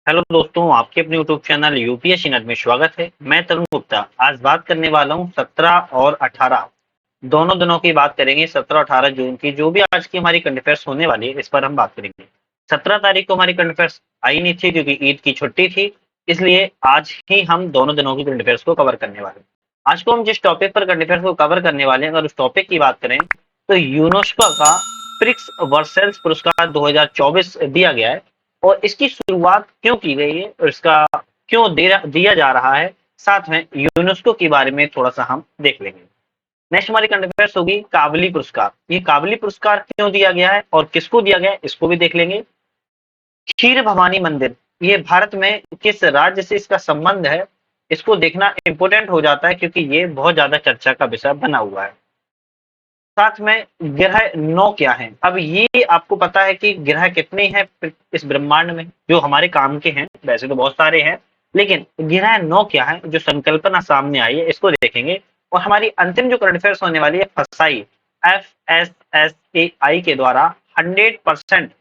Hello दोस्तों, आपके अपने यूट्यूब चैनल यूपीएससी नेट में स्वागत है। मैं तरुण गुप्ता आज बात करने वाला हूं 17 और 18 दोनों दिनों की बात करेंगे। 17-18 जून की जो भी आज की हमारी करंट अफेयर्स होने वाली है, इस पर हम बात करेंगे। 17 तारीख को हमारी करंट अफेयर्स आई नहीं थी क्योंकि ईद की छुट्टी थी, इसलिए आज ही हम दोनों दिनों की करंट अफेयर्स को कवर करने वाले हैं। आज को हम जिस टॉपिक पर करंट अफेयर्स को कवर करने वाले हैं, अगर उस टॉपिक की बात करें तो यूनेस्को का प्रिक्स वर्सेल्स पुरस्कार 2024 दिया गया है। और इसकी शुरुआत क्यों की गई है और इसका क्यों दिया जा रहा है, साथ में यूनेस्को के बारे में थोड़ा सा हम देख लेंगे। नेक्स्ट हमारी करंट अफेयर्स होगी काबली पुरस्कार। ये काबली पुरस्कार क्यों दिया गया है और किसको दिया गया है, इसको भी देख लेंगे। क्षीर भवानी मंदिर, ये भारत में किस राज्य से इसका संबंध है, इसको देखना इंपॉर्टेंट हो जाता है क्योंकि ये बहुत ज्यादा चर्चा का विषय बना हुआ है। साथ में ग्रह 9 क्या है। अब ये आपको पता है कि ग्रह कितने हैं इस ब्रह्मांड में जो हमारे काम के हैं, वैसे तो बहुत सारे हैं, लेकिन ग्रह 9 क्या है जो संकल्पना सामने आई है, इसको देखेंगे। और हमारी अंतिम जो करंट अफेयर्स होने वाली है फसाई, FSSAI के द्वारा 100%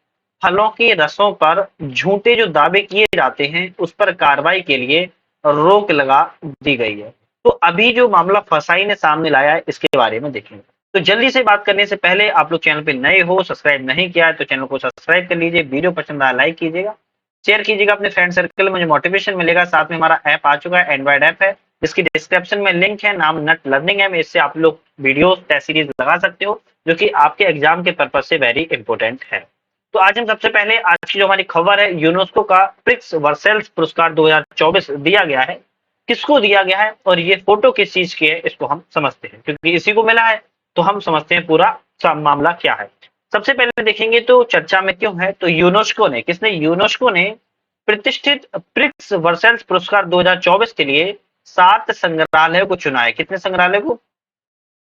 फलों के रसों पर झूठे जो दावे किए जाते हैं उस पर कार्रवाई के लिए रोक लगा दी गई है। तो अभी जो मामला फसाई ने सामने लाया है, इसके बारे में देखेंगे। तो जल्दी से बात करने से पहले आप लोग चैनल पे नए हो, सब्सक्राइब नहीं किया है तो चैनल को सब्सक्राइब कर लीजिए। वीडियो पसंद आया लाइक कीजिएगा, शेयर कीजिएगा अपने फ्रेंड सर्कल में, मुझे मोटिवेशन मिलेगा। साथ में हमारा ऐप आ चुका है, एंड्रॉइड ऐप है, जिसकी डिस्क्रिप्शन में लिंक है, नाम नट लर्निंग है। इससे आप लोग वीडियो टेस्ट सीरीज लगा सकते हो जो कि आपके एग्जाम के पर्पज से वेरी इंपॉर्टेंट है। तो आज हम सबसे पहले आज की जो हमारी खबर है, यूनेस्को का प्रिक्स वर्सेल्स पुरस्कार 2024 दिया गया है। किसको दिया गया है और ये फोटो किस चीज की है, इसको हम समझते हैं क्योंकि इसी को मिला है तो हम समझते हैं पूरा मामला क्या है। सबसे पहले देखेंगे तो चर्चा में क्यों है, तो यूनेस्को ने प्रतिष्ठित प्रिक्स वर्सेल्स पुरस्कार 2024 के लिए 7 संग्रहालयों को चुना है। कितने संग्रहालय को?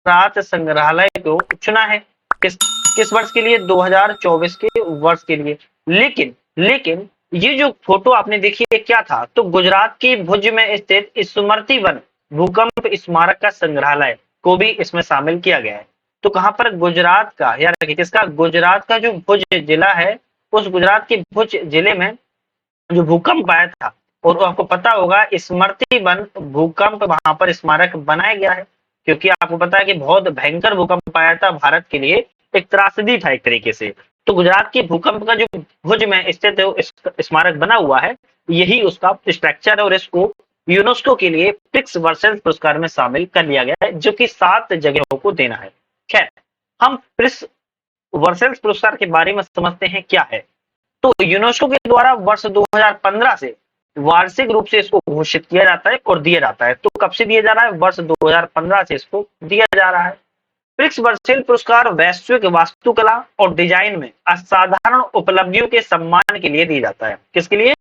7 संग्रहालय को चुना है। किस किस वर्ष के लिए? 2024 के वर्ष के लिए। लेकिन लेकिन ये जो फोटो आपने देखी है क्या था, तो गुजरात के भुज में स्थित स्मृति वन भूकंप स्मारक का संग्रहालय को भी इसमें शामिल किया गया है। तो कहां पर? गुजरात का, याद रखिए किसका? गुजरात का जो भुज जिला है, उस गुजरात के भुज जिले में जो भूकंप आया था, और आपको पता होगा स्मृति वन भूकंप वहां पर स्मारक बनाया गया है क्योंकि आपको पता है कि बहुत भयंकर भूकंप आया था, भारत के लिए एक त्रासदी था एक तरीके से। तो गुजरात के भूकंप का जो भुज में स्थित स्मारक बना हुआ है, यही उसका स्ट्रक्चर है और इसको यूनेस्को के लिए प्रिक्स वर्सेल्स पुरस्कार में शामिल कर लिया गया है, जो कि 7 जगहों को देना है। खैर, हम प्रिक्स वर्सेल्स पुरस्कार के बारे में समझते हैं क्या है। तो यूनेस्को के द्वारा वर्ष 2015 से वार्षिक रूप से इसको घोषित किया जाता है और दिया जाता है। तो कब से दिया जा रहा है? वर्ष 2015 से इसको दिया जा रहा है। प्रिक्स वर्सेल पुरस्कार वैश्विक वास्तुकला और डिजाइन में असाधारण उपलब्धियों के सम्मान के लिए दिया जाता है। किसके लिए?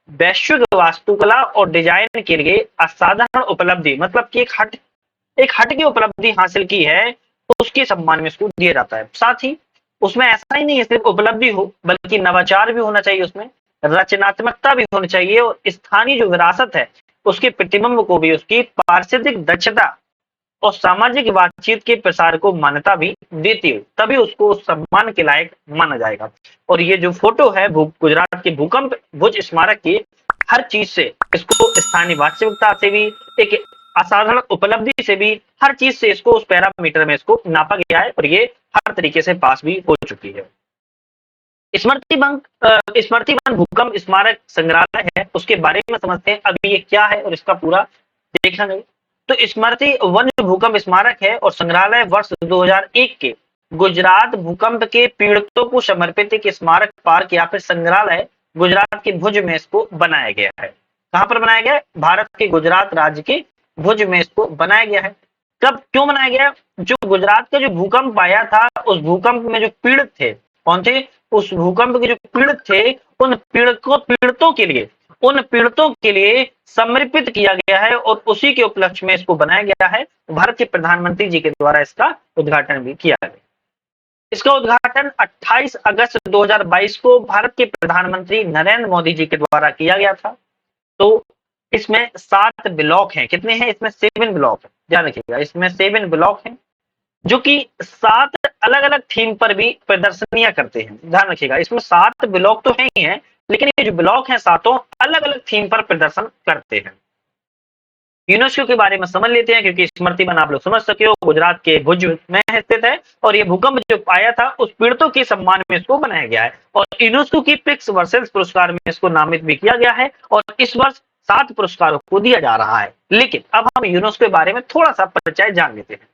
वैश्विक वास्तुकला और डिजाइन के लिए असाधारण उपलब्धि, मतलब कि एक हट की उपलब्धि हासिल की है, उसके सम्मान में इसको दिया जाता है। साथ ही उसमें ऐसा ही नहीं है सिर्फ उपलब्धि हो, बल्कि नवाचार भी होना चाहिए, उसमें रचनात्मकता भी होनी चाहिए, और स्थानीय जो विरासत है उसके प्रतिबिंब को भी, उसकी पारिस्थितिक दक्षता और सामाजिक बातचीत के प्रसार को मान्यता भी देती हो, तभी उसको सम्मान के लायक माना जाएगा। और ये जो फोटो है गुजरात के भूकंप भुज स्मारक की, हर चीज से इसको, स्थानीय वास्तविकता से भी, एक असाधारण उपलब्धि से भी, हर चीज से इसको उस पैरामीटर में इसको नापा गया है और ये हर तरीके से पास भी हो चुकी है। स्मृति वन भूकंप स्मारक संग्रहालय है, उसके बारे में समझते हैं अभी ये क्या है और इसका पूरा देखना चाहिए। तो स्मृति वन भूकंप स्मारक है और संग्रहालय वर्ष 2001 के गुजरात भूकंप के पीड़ितों को समर्पित एक स्मारक पार्क या फिर संग्रहालय गुजरात के भुज में इसको बनाया गया है। कहां पर बनाया गया है? भारत के गुजरात राज्य के भुज में इसको बनाया गया है। कब, क्यों बनाया गया? जो गुजरात का जो भूकंप आया था, उस भूकंप में जो पीड़ित थे, कौन थे? उस भूकंप के जो पीड़ित थे, उन पीड़ितों के लिए समर्पित किया गया है और उसी के उपलक्ष्य में इसको बनाया गया है। भारत के प्रधानमंत्री जी के द्वारा इसका उद्घाटन भी किया गया। इसका उद्घाटन 28 अगस्त 2022 को भारत के प्रधानमंत्री नरेंद्र मोदी जी के द्वारा किया गया था। तो इसमें 7 ब्लॉक हैं। कितने हैं? इसमें 7 ब्लॉक है, ध्यान रखिएगा, इसमें 7 ब्लॉक हैं जो कि 7 अलग अलग थीम पर भी प्रदर्शनियां करते हैं। ध्यान रखिएगा, इसमें 7 ब्लॉक तो है ही हैं, लेकिन ये जो ब्लॉक हैं सातों अलग अलग थीम पर प्रदर्शन करते हैं। यूनेस्को के बारे में समझ लेते हैं, क्योंकि स्मृति वन आप लोग समझ सके हो गुजरात के भुज में स्थित है, और ये भूकंप जो आया था उस पीड़ितों के सम्मान में इसको बनाया गया है, और यूनेस्को की पिक्स वर्सेस पुरस्कार में इसको नामित भी किया गया है, और इस वर्ष 7 पुरस्कारों को दिया जा रहा है। लेकिन अब हम यूनेस्को के बारे में थोड़ा सा परिचय जान लेते हैं।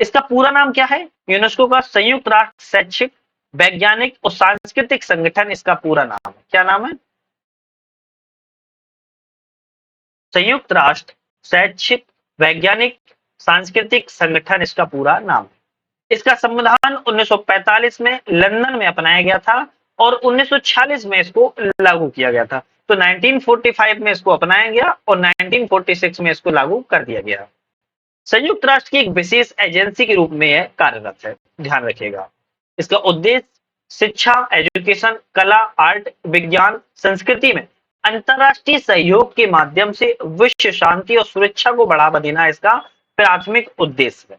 इसका पूरा नाम क्या है? यूनेस्को का संयुक्त राष्ट्र शैक्षिक, वैज्ञानिक और सांस्कृतिक संगठन इसका पूरा नाम है। क्या नाम है? संयुक्त राष्ट्र शैक्षिक, वैज्ञानिक, सांस्कृतिक संगठन इसका पूरा नाम है। इसका संविधान 1945 में लंदन में अपनाया गया था, और 1946 में इसको लागू किया गया था। तो 1945 में इसको अपनाया गया और 1946 में इसको लागू कर दिया गया। संयुक्त राष्ट्र की एक विशेष एजेंसी के रूप में यह कार्यरत है, ध्यान रखिएगा। इसका उद्देश्य शिक्षा, एजुकेशन, कला, आर्ट, विज्ञान, संस्कृति में अंतरराष्ट्रीय सहयोग के माध्यम से विश्व शांति और सुरक्षा को बढ़ावा देना इसका प्राथमिक उद्देश्य है।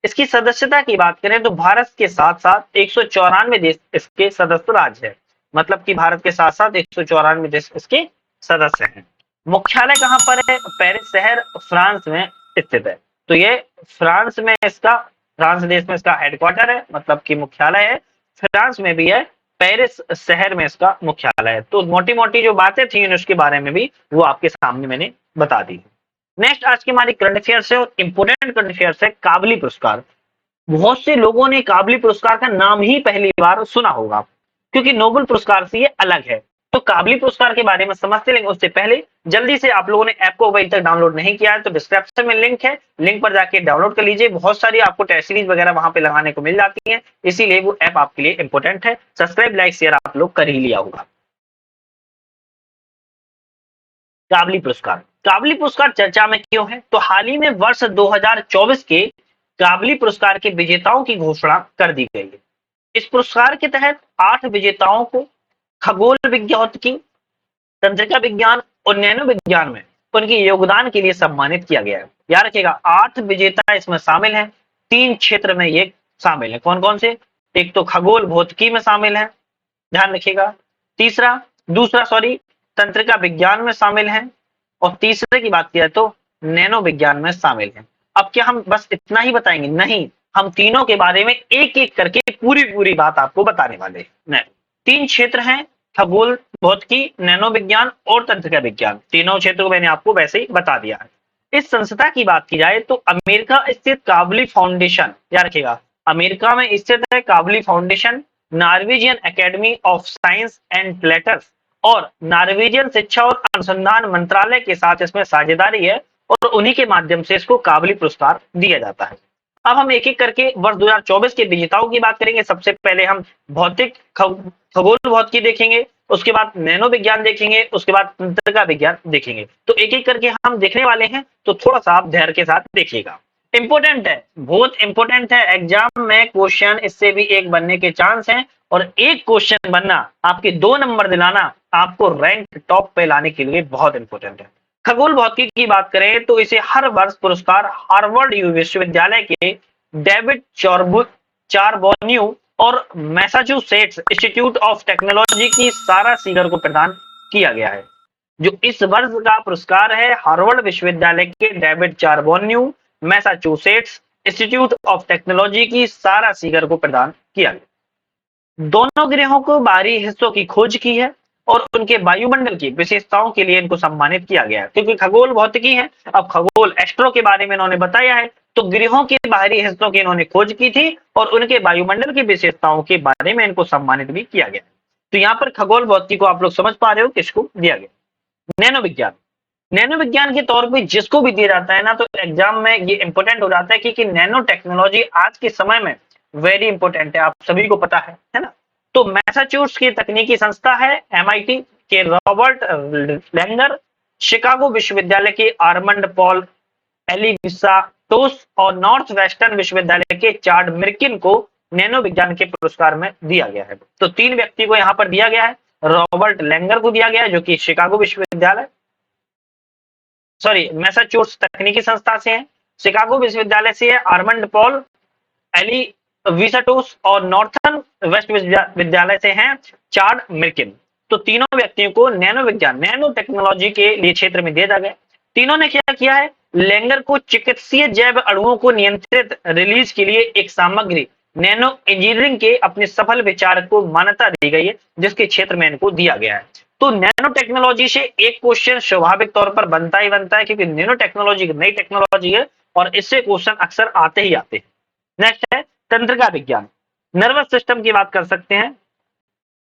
इसकी सदस्यता की बात करें तो भारत के साथ साथ 194 देश इसके सदस्य राज्य है। मतलब कि भारत के साथ साथ 194 देश इसके सदस्य हैं। मुख्यालय कहां पर है? पेरिस शहर फ्रांस में स्थित है। तो ये फ्रांस में इसका, फ्रांस देश में इसका हेडक्वार्टर है, मतलब कि मुख्यालय है। फ्रांस में भी है, पेरिस शहर में इसका मुख्यालय है। तो मोटी मोटी जो बातें थी यूनेस्को के बारे में भी वो आपके सामने मैंने बता दी। नेक्स्ट आज की हमारी करंट अफेयर्स है, और इंपोर्टेंट करंट अफेयर्स है काबली पुरस्कार। बहुत से लोगों ने काबली पुरस्कार का नाम ही पहली बार सुना होगा, क्योंकि नोबेल पुरस्कार से ये अलग है। तो काबली पुरस्कार के बारे में समझते, लेकिन उससे पहले जल्दी से आप लोगों ने ऐप को अभी तक डाउनलोड नहीं किया है तो डिस्क्रिप्शन में लिंक है, लिंक पर जाके डाउनलोड कर लीजिए। बहुत सारी आपको टेस्ट सीरीज वगैरह वहां पे लगाने को मिल जाती है, इसीलिए वो ऐप आपके लिए इंपॉर्टेंट है। सब्सक्राइब, लाइक, शेयर आप लोग कर ही लिया होगा। काबली पुरस्कार, काबली पुरस्कार चर्चा में क्यों है? तो हाल ही में वर्ष 2024 के काबली पुरस्कार के विजेताओं की घोषणा कर दी गई है। इस पुरस्कार के तहत 8 विजेताओं को खगोल विज्ञान, तंत्रिका विज्ञान और नैनो विज्ञान में उनके योगदान के लिए सम्मानित किया गया है। याद रखिएगा 8 विजेता इसमें शामिल हैं। 3 क्षेत्र में ये शामिल है। कौन कौन से? एक तो खगोल भौतिकी में शामिल है, ध्यान रखिएगा। दूसरा तंत्रिका विज्ञान में शामिल है, और तीसरे की बात किया तो नैनो विज्ञान में शामिल है। अब क्या हम बस इतना ही बताएंगे? नहीं, हम तीनों के बारे में एक एक करके पूरी बात आपको बताने वाले हैं। 3 क्षेत्र हैं, खगोल भौतिकी, नैनो विज्ञान और तंत्रिका विज्ञान। तीनों क्षेत्रों को मैंने आपको वैसे ही बता दिया है। इस संस्था की बात की जाए तो अमेरिका स्थित काबली फाउंडेशन, याद रखिएगा अमेरिका में स्थित है Kavli foundation, Norwegian academy of science and letters और नॉर्वेजियन शिक्षा और अनुसंधान मंत्रालय के साथ इसमें साझेदारी है, और उन्हीं के माध्यम से इसको काबली पुरस्कार दिया जाता है। अब हम एक एक करके वर्ष 2024 के विजेताओं की बात करेंगे। सबसे पहले हम खगोल भौतिकी देखेंगे, उसके बाद नैनो विज्ञान देखेंगे, उसके बाद तंत्रिका विज्ञान देखेंगे। तो एक एक करके हम देखने वाले हैं, तो थोड़ा सा आप धैर्य के साथ देखिएगा। इंपोर्टेंट है, बहुत इंपोर्टेंट है। एग्जाम में क्वेश्चन इससे भी एक बनने के चांस हैं, और एक क्वेश्चन बनना आपके 2 नंबर दिलाना आपको रैंक टॉप पे लाने के लिए बहुत इंपोर्टेंट है। खगोल भौतिकी की बात करें तो इसे हर वर्ष पुरस्कार हार्वर्ड विश्वविद्यालय के डेविड चार्बोन्यू और मैसाचुसेट्स इंस्टीट्यूट ऑफ टेक्नोलॉजी की सारा सीगर को प्रदान किया गया है। जो इस वर्ष का पुरस्कार है हार्वर्ड विश्वविद्यालय के David Charbonneau, Massachusetts institute of technology की सारा सीगर को प्रदान किया गया। दोनों ग्रहों को बाहरी हिस्सों की खोज की है, और उनके वायुमंडल की विशेषताओं के लिए इनको सम्मानित किया गया है। क्योंकि खगोल भौतिकी है, अब खगोल एस्ट्रो के बारे में इन्होंने बताया है, तो ग्रहों के बाहरी हिस्सों की इन्होंने खोज की थी, और उनके वायुमंडल की विशेषताओं के बारे में इनको सम्मानित भी किया गया। तो यहाँ पर खगोल भौतिकी को आप लोग समझ पा रहे हो किसको दिया गया। नैनो विज्ञान, नैनो विज्ञान के तौर पे जिसको भी दिया जाता है ना, तो एग्जाम में ये इंपॉर्टेंट हो जाता है कि नैनो टेक्नोलॉजी आज के समय में वेरी इंपॉर्टेंट है, आप सभी को पता है ना। तो मैसाचुसेट्स की तकनीकी संस्था है, एमआईटी के रॉबर्ट लैंगर, शिकागो विश्वविद्यालय के आर्मंड पॉल एलिविसाटोस और नॉर्थ वेस्टर्न विश्वविद्यालय के चार्ड मिर्किन को नैनो विज्ञान के पुरस्कार में दिया गया है। तो 3 व्यक्ति को यहाँ पर दिया गया है। रॉबर्ट लैंगर को दिया गया है जो कि शिकागो विश्वविद्यालय मैसाचुसेट्स तकनीकी संस्था से है, शिकागो विश्वविद्यालय से है आर्मंड पॉल एलिविसाटोस और नॉर्थर्न वेस्ट विश्वविद्यालय से हैं चार्ड मिर्किन। तो तीनों व्यक्तियों को नैनो विज्ञान, नैनो टेक्नोलॉजी के लिए क्षेत्र में दिया गया। तीनों ने क्या किया है, लेंगर को चिकित्सीय जैव अणुओं को नियंत्रित रिलीज के लिए एक सामग्री नैनो इंजीनियरिंग के अपने सफल विचार को मान्यता दी गई है, जिसके क्षेत्र में इनको दिया गया है। तो नैनो टेक्नोलॉजी से एक क्वेश्चन स्वाभाविक तौर पर बनता ही बनता है, क्योंकि नैनो टेक्नोलॉजी नई टेक्नोलॉजी है और इससे क्वेश्चन अक्सर आते ही आते हैं। नेक्स्ट है तंत्रिका विज्ञान, नर्वस सिस्टम की बात कर सकते हैं।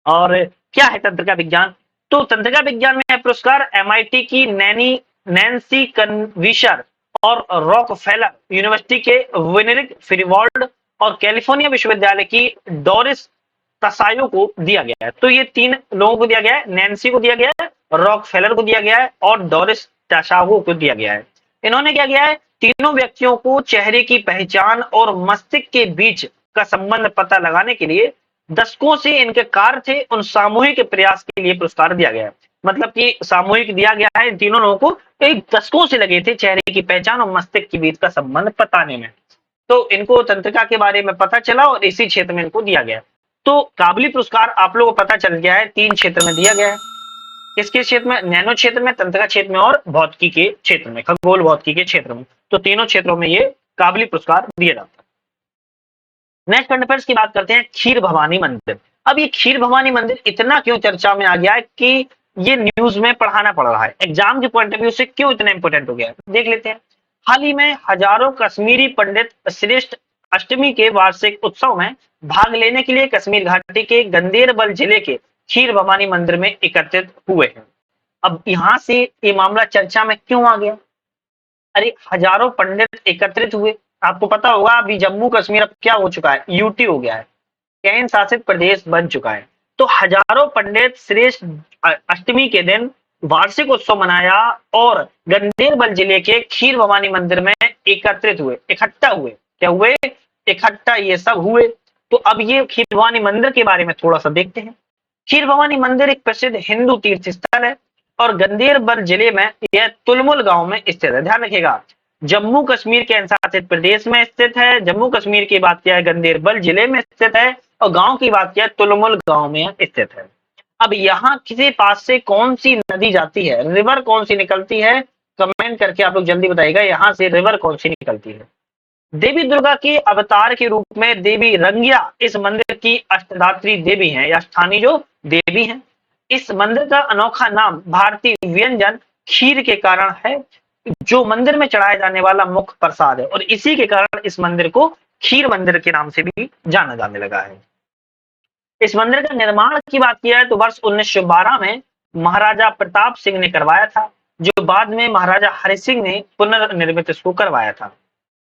और क्या है तंत्रिका विज्ञान, तो तंत्रिका विज्ञान में पुरस्कार एमआईटी की नैन्सी कन्विशर और रॉकफेलर यूनिवर्सिटी के विनेरिक फ्रीवॉल्ड और कैलिफोर्निया विश्वविद्यालय की डोरिस तसायो को दिया गया है। तो ये तीन लोगों को दिया गया है, नैन्सी को दिया गया है, रॉकफेलर को दिया गया है और डोरिस तसायो को दिया गया है। इन्होंने क्या किया है, तीनों व्यक्तियों को चेहरे की पहचान और मस्तिष्क के बीच का संबंध पता लगाने के लिए दशकों से इनके कार्य थे, उन सामूहिक प्रयास के लिए पुरस्कार दिया गया है। मतलब कि सामूहिक दिया गया है इन तीनों लोगों को, एक दशकों से लगे थे चेहरे की पहचान और मस्तिष्क के बीच का संबंध बताने में। तो इनको तंत्रिका के बारे में पता चला और इसी क्षेत्र में इनको दिया गया। तो काबली पुरस्कार आप लोगों को पता चल गया है, 3 क्षेत्र में दिया गया है। किसके क्षेत्र में, नैनो क्षेत्र में, तंत्रिका क्षेत्र में और भौतिकी के क्षेत्र में, खगोल भौतिकी के क्षेत्र में। तो तीनों क्षेत्रों में ये काबली पुरस्कार दिया जाता है। नेक्स्ट करंट अफेयर्स की बात करते हैं, खीर भवानी मंदिर। अब ये खीर भवानी मंदिर इतना क्यों चर्चा में आ गया है कि ये न्यूज में पढ़ाना पड़ रहा है, एग्जाम के पॉइंट ऑफ व्यू से क्यों इतना इंपोर्टेंट हो गया है, देख लेते हैं। हाल ही में हजारों कश्मीरी पंडित श्रेष्ठ अष्टमी के वार्षिक उत्सव में भाग लेने के लिए कश्मीर घाटी के गंदेरबल जिले के खीर भवानी मंदिर में एकत्रित हुए हैं। अब यहां से ये मामला चर्चा में क्यों आ गया, अरे हजारों पंडित एकत्रित हुए। आपको पता होगा अभी जम्मू कश्मीर अब क्या हो चुका है, यूटी हो गया है, केंद्र शासित प्रदेश बन चुका है। तो हजारों पंडित श्रेष्ठ अष्टमी के दिन वार्षिक उत्सव मनाया और गंदेरबल जिले के खीर भवानी मंदिर में एकत्रित हुए, इकट्ठा हुए। क्या हुए, इकट्ठा ये सब हुए। तो अब ये खीर भवानी मंदिर के बारे में थोड़ा सा देखते हैं। खीर भवानी मंदिर एक प्रसिद्ध हिंदू तीर्थ स्थल है और गंदेरबल जिले में यह तुलमुल गांव में स्थित है। ध्यान रखिएगा, जम्मू कश्मीर के शासित प्रदेश में स्थित है, जम्मू कश्मीर की बात किया है गंदेरबल जिले में स्थित है और गांव की बात किया है तुलमुल गांव में स्थित है। अब यहाँ किसी पास से कौन सी नदी जाती है, रिवर कौन सी निकलती है, कमेंट करके आप लोग जल्दी बताइएगा, यहाँ से रिवर कौन सी निकलती है। देवी दुर्गा के अवतार के रूप में देवी रंगिया इस मंदिर की अष्टधात्री देवी हैं या स्थानीय जो देवी हैं। इस मंदिर का अनोखा नाम भारतीय व्यंजन खीर के कारण है, जो मंदिर में चढ़ाया जाने वाला मुख्य प्रसाद है, और इसी के कारण इस मंदिर को खीर मंदिर के नाम से भी जाना जाने लगा है। इस मंदिर का निर्माण की बात किया है तो वर्ष 1912 में महाराजा प्रताप सिंह ने करवाया था, जो बाद में महाराजा हरि सिंह ने पुनर्निर्मित इसको करवाया था।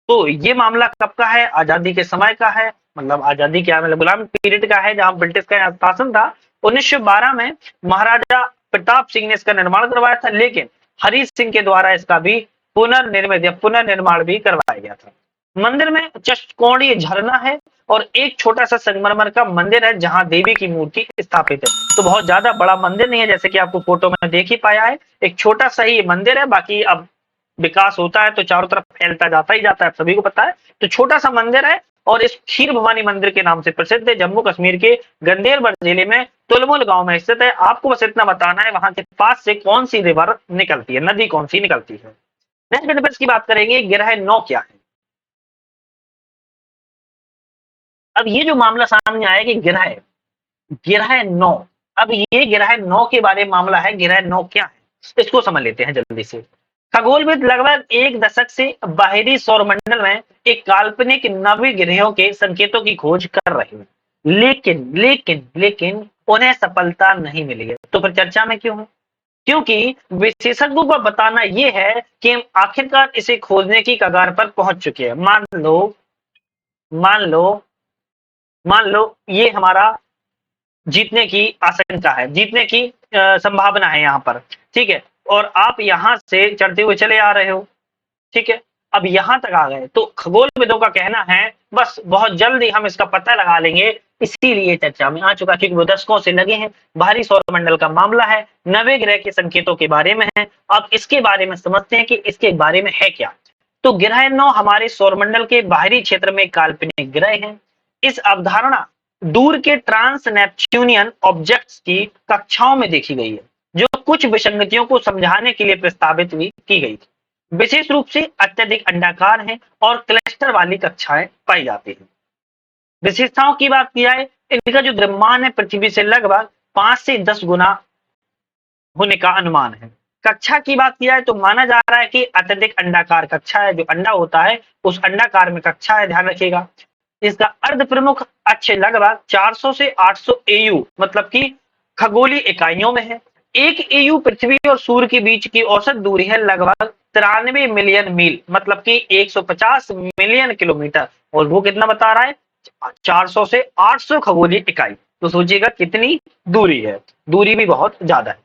तो ये मामला कब का है, आजादी के समय का है, मतलब आजादी क्या मतलब गुलाम पीरियड का है, जहां ब्रिटिश का शासन था। 1912 में महाराजा प्रताप सिंह ने इसका निर्माण करवाया था, लेकिन हरि सिंह के द्वारा इसका भी पुनर्निर्मित या पुनर्निर्माण भी करवाया गया था। मंदिर में चतुष्कोणीय झरना है और एक छोटा सा संगमरमर का मंदिर है जहां देवी की मूर्ति स्थापित है। तो बहुत ज्यादा बड़ा मंदिर नहीं है, जैसे कि आपको फोटो में देख ही पाया है, एक छोटा सा ही मंदिर है। बाकी अब विकास होता है तो चारों तरफ फैलता जाता ही जाता है, सभी को पता है। तो छोटा सा मंदिर है और इस खीर भवानी मंदिर के नाम से प्रसिद्ध है, जम्मू कश्मीर के गंदेरबल जिले में तुलमुल गांव में स्थित है। आपको बस इतना बताना है वहां के पास से कौन सी रिवर निकलती है, नदी कौन सी निकलती है। नेक्स्ट डिफरेंस की बात करेंगे, ग्रह 9 क्या है। अब ये जो मामला सामने आया कि ग्रह 9, अब ये ग्रह 9 के बारे में मामला है, ग्रह 9 क्या है इसको समझ लेते हैं जल्दी से। खगोलविद लगभग एक दशक से बाहरी सौरमंडल में एक काल्पनिक नवी ग्रहों के संकेतों की खोज कर रहे हैं, लेकिन लेकिन लेकिन उन्हें सफलता नहीं मिली है। तो फिर चर्चा में क्यों है, क्योंकि विशेषज्ञों का बताना यह है कि हम आखिरकार इसे खोजने की कगार पर पहुंच चुके हैं। मान लो मान लो ये हमारा जीतने की आशंका है, जीतने की संभावना है यहाँ पर, ठीक है, और आप यहाँ से चढ़ते हुए चले आ रहे हो, ठीक है, अब यहाँ तक आ गए। तो खगोलविदों का कहना है बस बहुत जल्दी हम इसका पता लगा लेंगे, इसीलिए चर्चा में आ चुका, क्योंकि वो दशकों से लगे हैं। बाहरी सौरमंडल का मामला है, नवे ग्रह के संकेतों के बारे में है। अब इसके बारे में समझते हैं कि इसके बारे में है क्या। तो ग्रह 9 हमारे सौरमंडल के बाहरी क्षेत्र में काल्पनिक ग्रह है। इस अवधारणा दूर के ट्रांस नेपच्यूनियन ऑब्जेक्ट्स की कक्षाओं में देखी गई है, जो कुछ विसंगतियों को समझाने के लिए प्रस्तावित भी की गई थी। विशेष रूप से अत्यधिक अंडाकार हैं और क्लस्टर वाली कक्षाएं पाई जाती हैं। विशेषताओं की बात की जाए, इनका जो द्रव्यमान है पृथ्वी से लगभग 5 से 10 गुना होने का अनुमान है। कक्षा की बात की जाए तो माना जा रहा है कि अत्यधिक अंडाकार कक्षा है, जो अंडा होता है उस अंडाकार में कक्षा है, ध्यान रखिएगा। इसका अर्ध प्रमुख अक्ष लगभग 400 से 800 एयू मतलब कि खगोलीय इकाइयों में है। एक एयू पृथ्वी और सूर्य के बीच की औसत दूरी है लगभग 93 मिलियन मील मतलब कि 150 मिलियन किलोमीटर, और वो कितना बता रहा है, 400 से 800 खगोलीय इकाई। तो सोचिएगा कितनी दूरी है, दूरी भी बहुत ज्यादा है।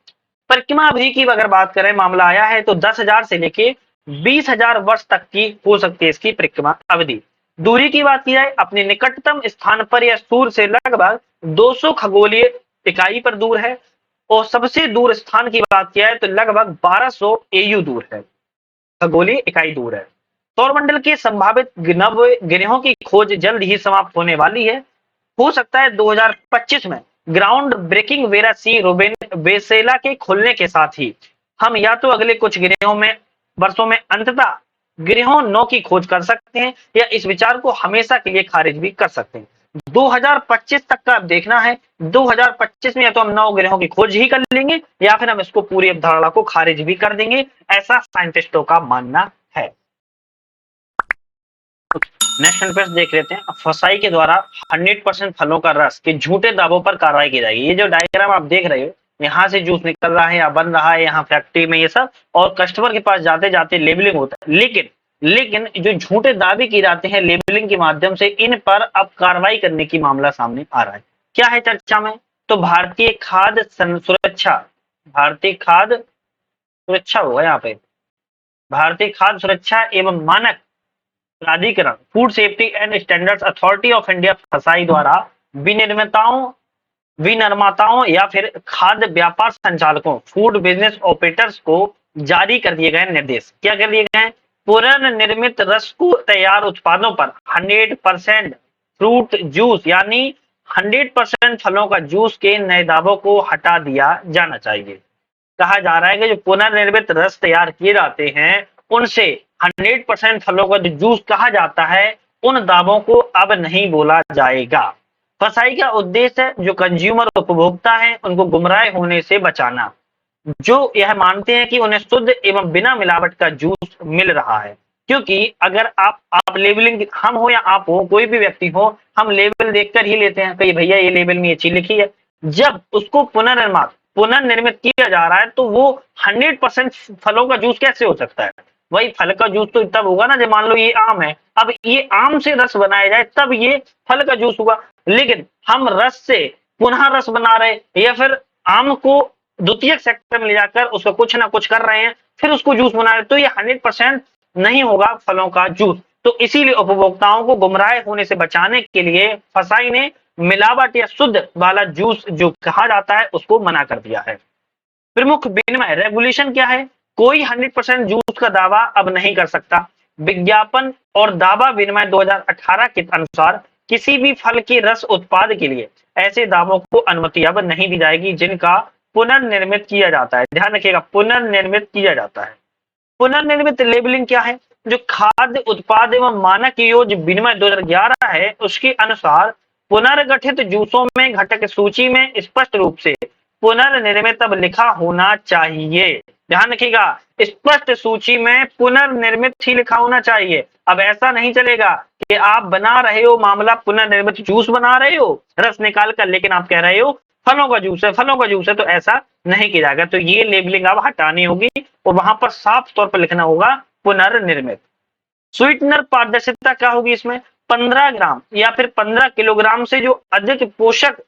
परिक्रमा अवधि की अगर बात करें, मामला आया है तो 10,000 से लेके 20,000 वर्ष तक की हो सकती है इसकी परिक्रमा अवधि। दूरी की बात की जाए, अपने निकटतम स्थान पर या सूर्य से लगभग 200 खगोलीय इकाई पर दूर है, और सबसे दूर स्थान की बात की जाए तो लगभग 1200 एयू दूर है, खगोलीय इकाई दूर है। सौरमंडल के संभावित ग्रहों की खोज जल्द ही समाप्त होने वाली है। हो सकता है 2025 में ग्राउंड ब्रेकिंग वेरा सी रोबेन वेसेला के खुलने के साथ ही हम या तो अगले कुछ ग्रहों में वर्षों में अंततः ग्रहों 9 की खोज कर सकते हैं, या इस विचार को हमेशा के लिए खारिज भी कर सकते हैं। 2025 तक का अब देखना है, 2025 में या तो हम 9 ग्रहों की खोज ही कर लेंगे या फिर हम इसको पूरी अवधारणा को खारिज भी कर देंगे, ऐसा साइंटिस्टों का मानना है। नेक्स्ट पेज देख लेते हैं। फसाई के द्वारा 100% फलों का रस के झूठे दावों पर कार्रवाई की जाएगी। ये जो डायग्राम आप देख रहे हो, यहाँ से जूस निकल रहा है या बन रहा है यहाँ फैक्ट्री में, ये सब, और कस्टमर के पास जाते जाते लेबलिंग होता है। लेकिन जो झूठे दावे किए जाते हैं लेबलिंग के माध्यम से, इन पर अब कार्रवाई करने की मामला सामने आ रहा है। क्या है चर्चा में, तो भारतीय खाद्य सुरक्षा होगा यहाँ पे, भारतीय खाद्य सुरक्षा एवं मानक प्राधिकरण, food safety and standards authority of India फसाई द्वारा विनिर्माताओं या फिर खाद्य व्यापार संचालकों, फूड बिजनेस ऑपरेटर्स को जारी कर दिए गए निर्देश। क्या कर दिए गए हैं, पुनर्निर्मित रस को तैयार उत्पादों पर 100% फ्रूट जूस यानी 100% फलों का जूस के नए दावों को हटा दिया जाना चाहिए। कहा जा रहा है कि जो पुनर्निर्मित रस तैयार किए जाते हैं उनसे 100% फलों का जो जूस कहा जाता है, उन दावों को अब नहीं बोला जाएगा। फसाई का उद्देश्य है जो कंज्यूमर उपभोक्ता है उनको गुमराह होने से बचाना, जो यह मानते हैं कि उन्हें शुद्ध एवं बिना मिलावट का जूस मिल रहा है। क्योंकि अगर आप लेबलिंग, हम हो या आप हो, कोई भी व्यक्ति हो, हम लेबल देखकर ही लेते हैं कि भैया ये लेबल में ये चीज लिखी है। जब उसको पुनर्निर्मित किया जा रहा है तो वो 100% फलों का जूस कैसे हो सकता है। वही फल का जूस तो तब होगा ना जब मान लो ये आम है, अब ये आम से रस बनाया जाए तब ये फल का जूस होगा। लेकिन हम रस से पुनः रस बना रहे, या फिर आम को द्वितीयक सेक्टर में ले जाकर उसका कुछ ना कुछ कर रहे हैं, फिर उसको जूस बना रहे, तो ये 100% नहीं होगा फलों का जूस। तो इसीलिए उपभोक्ताओं को गुमराह होने से बचाने के लिए फसाई ने मिलावट या शुद्ध वाला जूस जो कहा जाता है उसको मना कर दिया है। प्रमुख विनिमय रेगुलेशन क्या है, कोई 100% जूस का दावा अब नहीं कर सकता। विज्ञापन और दावा विनिमय 2018 के अनुसार किसी भी फल के रस उत्पाद के लिए ऐसे दावों को अनुमति अब नहीं दी जाएगी जिनका पुनर्निर्मित किया जाता है। ध्यान रखिएगा, पुनर्निर्मित किया जाता है। पुनर्निर्मित लेबलिंग क्या है, जो खाद्य उत्पाद एवं मानक योज विनिमय 2011 है उसके अनुसार पुनर्गठित जूसों में घटक सूची में स्पष्ट रूप से पुनर्निर्मित अब लिखा होना चाहिए। ध्यान रखिएगा, स्पष्ट सूची में पुनर्निर्मित ही लिखा होना चाहिए। अब ऐसा नहीं चलेगा कि आप बना रहे हो मामला पुनर्निर्मित जूस बना रहे हो रस निकाल कर, लेकिन आप कह रहे हो फलों का जूस है, फलों का जूस है, तो ऐसा नहीं किया जाएगा। तो ये लेबलिंग अब हटानी होगी और वहां पर साफ तौर पर लिखना होगा पुनर्निर्मित। स्वीटनर पारदर्शिता क्या होगी इसमें, 15 ग्राम या फिर 15 किलोग्राम से जो अधिक पोषक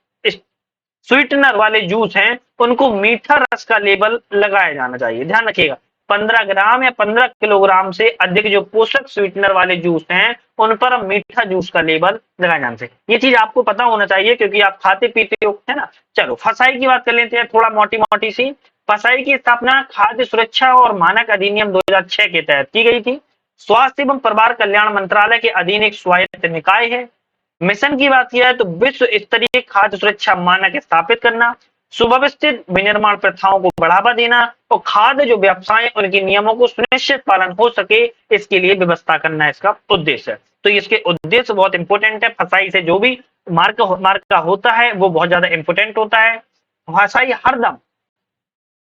स्वीटनर वाले जूस हैं उनको मीठा रस का लेबल लगाया जाना चाहिए। ध्यान रखिएगा, 15 ग्राम या 15 किलोग्राम से अधिक जो पोषक स्वीटनर वाले जूस हैं उन पर मीठा जूस का लेबल लगाया जाना चाहिए। ये चीज आपको पता होना चाहिए क्योंकि आप खाते पीते हो, है ना। चलो फसाई की बात कर लेते हैं थोड़ा मोटी मोटी सी। फसाई की स्थापना खाद्य सुरक्षा और मानक अधिनियम 2006 के तहत की गई थी। स्वास्थ्य एवं परिवार कल्याण मंत्रालय के अधीन एक स्वायत्त निकाय है। मिशन की बात किया है तो विश्व स्तरीय खाद्य सुरक्षा मानक स्थापित करना, सुव्यवस्थित विनिर्माण प्रथाओं को बढ़ावा देना और खाद्य जो व्यवसाय उनके नियमों को सुनिश्चित पालन हो सके इसके लिए व्यवस्था करना इसका उद्देश्य है। तो इसके उद्देश्य बहुत इंपॉर्टेंट है। फसाई से जो भी मार्क का होता है वो बहुत ज्यादा इंपॉर्टेंट होता है। फसाई हरदम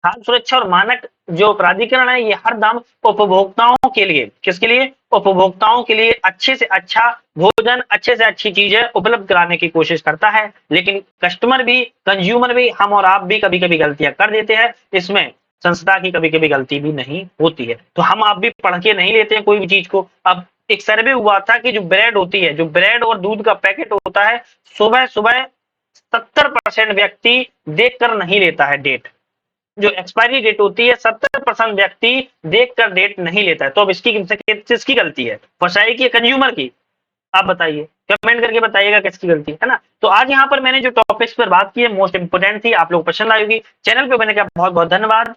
खाद्य सुरक्षा और मानक जो प्राधिकरण है ये हरदम उपभोक्ताओं के लिए, किसके लिए, उपभोक्ताओं के लिए अच्छे से अच्छा भोजन, अच्छे से अच्छी चीजें उपलब्ध कराने की कोशिश करता है। लेकिन कस्टमर भी, कंज्यूमर भी, हम और आप भी कभी कभी गलतियां कर देते हैं, इसमें संस्था की कभी कभी गलती भी नहीं होती है। तो हम आप भी पढ़ के नहीं लेते हैं कोई भी चीज को। अब एक सर्वे हुआ था कि जो ब्रेड होती है, जो ब्रेड और दूध का पैकेट होता है, सुबह सुबह 70% व्यक्ति देखकर नहीं लेता है डेट, जो एक्सपायरी डेट होती है 70% व्यक्ति देखकर डेट नहीं लेता है। तो अब इसकी किसकी गलती है, फसाई की, कंज्यूमर की? आप बताइए, कमेंट करके बताइएगा किसकी गलती है ना। तो आज यहाँ पर मैंने जो टॉपिक्स पर बात की है मोस्ट इंपोर्टेंट थी, आप लोग पसंद आई होगी। चैनल पे बने का बहुत बहुत धन्यवाद।